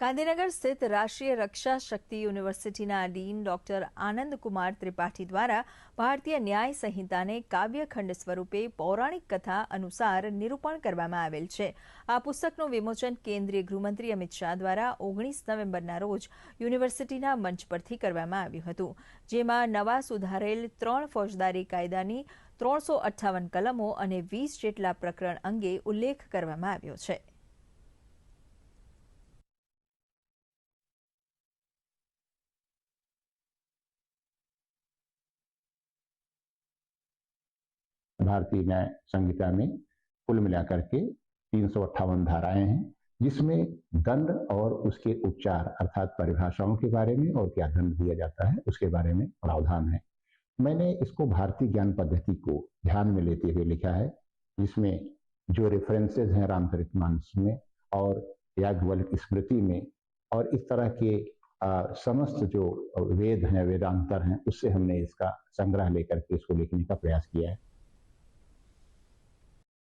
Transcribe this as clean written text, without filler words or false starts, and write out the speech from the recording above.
ગાંધીનગર સ્થિત રાષ્ટ્રીય રક્ષા શક્તિ યુનિવર્સિટીના ડીન ડોક્ટર આનંદ કુમાર ત્રિપાઠી દ્વારા ભારતીય ન્યાય સંહિતાને કાવ્યખંડ સ્વરૂપે પૌરાણિક કથા અનુસાર નિરૂપણ કરવામાં આવેલ છે. આ પુસ્તકનું વિમોચન કેન્દ્રીય ગૃહમંત્રી અમિત શાહ દ્વારા 19 નવેમ્બરના રોજ યુનિવર્સિટીના મંચ પરથી કરવામાં આવ્યું હતું, જેમાં નવા સુધારેલ 3 ફોજદારી કાયદાની 358 કલમો અને 20 જેટલા પ્રકરણ અંગે ઉલ્લેખ કરવામાં આવ્યો છે. भारतीय न्याय संहिता में कुल मिलाकर के 358 धाराएं हैं, जिसमें दंड और उसके उपचार अर्थात परिभाषाओं के बारे में और क्या दंड दिया जाता है उसके बारे में प्रावधान है. मैंने इसको भारतीय ज्ञान पद्धति को ध्यान में लेते हुए लिखा है, जिसमें जो रेफरेंसेज हैं रामचरितमानस में और याज्ञवल्क्य स्मृति में और इस तरह के समस्त जो वेद हैं, वेदांतर हैं, उससे हमने इसका संग्रह लेकर के इसको लिखने का प्रयास किया है.